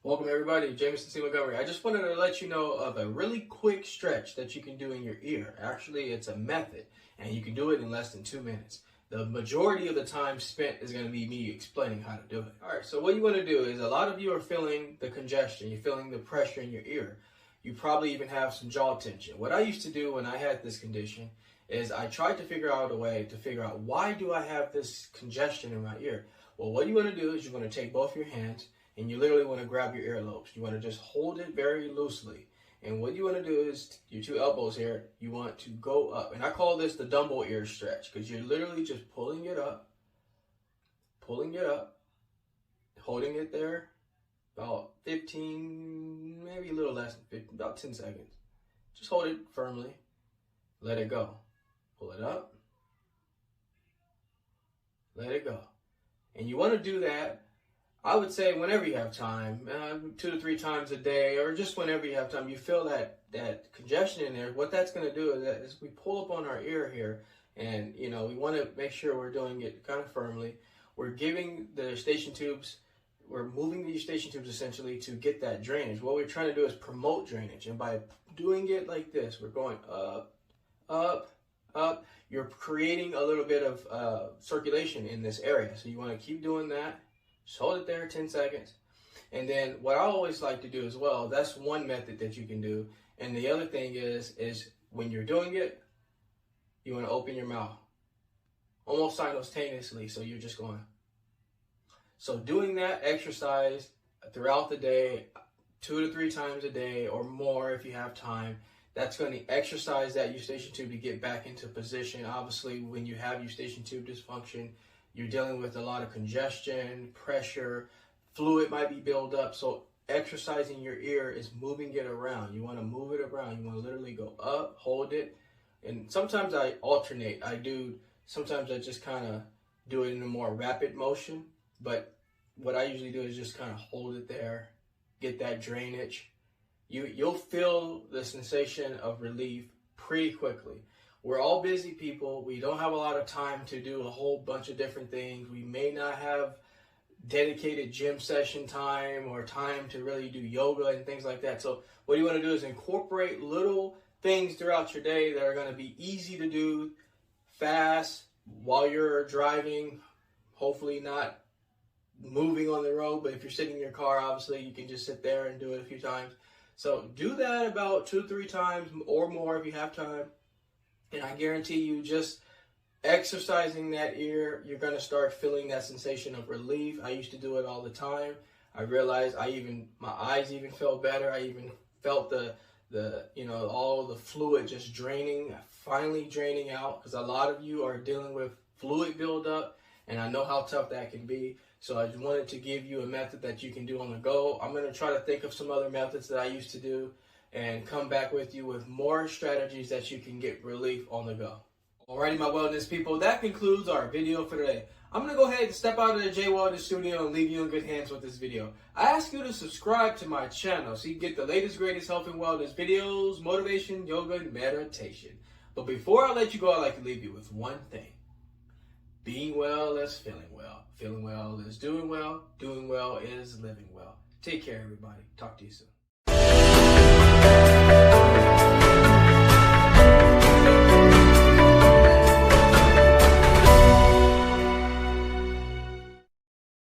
Welcome everybody, Jameson C. Montgomery. I just wanted to let you know of a really quick stretch that you can do in your ear. Actually, it's a method, and you can do it in less than 2 minutes. The majority of the time spent is going to be me explaining how to do it. All right, so what you want to do is, a lot of you are feeling the congestion. You're feeling the pressure in your ear. You probably even have some jaw tension. What I used to do when I had this condition is I tried to figure out a way to figure out, why do I have this congestion in my ear? Well, what you want to do is you want to take both your hands and you literally want to grab your earlobes. You want to just hold it very loosely. And what you want to do is, your two elbows here, you want to go up. And I call this the dumbbell ear stretch, because you're literally just pulling it up, holding it there about 15, maybe a little less than 15, about 10 seconds. Just hold it firmly, let it go. Pull it up, let it go. And you want to do that, I would say, whenever you have time, 2 to 3 times a day, or just whenever you have time. You feel that congestion in there. What that's going to do is we pull up on our ear here, and we want to make sure we're doing it kind of firmly. We're giving the Eustachian tubes, we're moving the Eustachian tubes essentially to get that drainage. What we're trying to do is promote drainage, and by doing it like this, we're going up, up, up. You're creating a little bit of circulation in this area, so you want to keep doing that. Just hold it there 10 seconds. And then what I always like to do as well, that's one method that you can do. And the other thing is when you're doing it, you want to open your mouth almost simultaneously. So you're just going. So doing that exercise throughout the day, 2 to 3 times a day or more if you have time, that's going to exercise that Eustachian tube to get back into position. Obviously, when you have Eustachian tube dysfunction, you're dealing with a lot of congestion, pressure, fluid might be built up. So exercising your ear is moving it around. You want to move it around. You want to literally go up, hold it. And sometimes I alternate. Sometimes I just kind of do it in a more rapid motion. But what I usually do is just kind of hold it there, get that drainage. You'll feel the sensation of relief pretty quickly. We're all busy people. We don't have a lot of time to do a whole bunch of different things. We may not have dedicated gym session time or time to really do yoga and things like that. So what you want to do is incorporate little things throughout your day that are going to be easy to do fast while you're driving, hopefully not moving on the road. But if you're sitting in your car, obviously you can just sit there and do it a few times. So do that about 2 to 3 times or more if you have time. And I guarantee you, just exercising that ear, you're going to start feeling that sensation of relief. I used to do it all the time. I realized my eyes even felt better. I even felt all the fluid just finally draining out, because a lot of you are dealing with fluid buildup, and I know how tough that can be. So I just wanted to give you a method that you can do on the go. I'm going to try to think of some other methods that I used to do and come back with you with more strategies that you can get relief on the go. Alrighty, my wellness people, that concludes our video for today. I'm going to go ahead and step out of the J Wellness studio and leave you in good hands with this video. I ask you to subscribe to my channel so you get the latest, greatest health and wellness videos, motivation, yoga, and meditation. But before I let you go, I'd like to leave you with one thing. Being well is feeling well. Feeling well is doing well. Doing well is living well. Take care, everybody. Talk to you soon.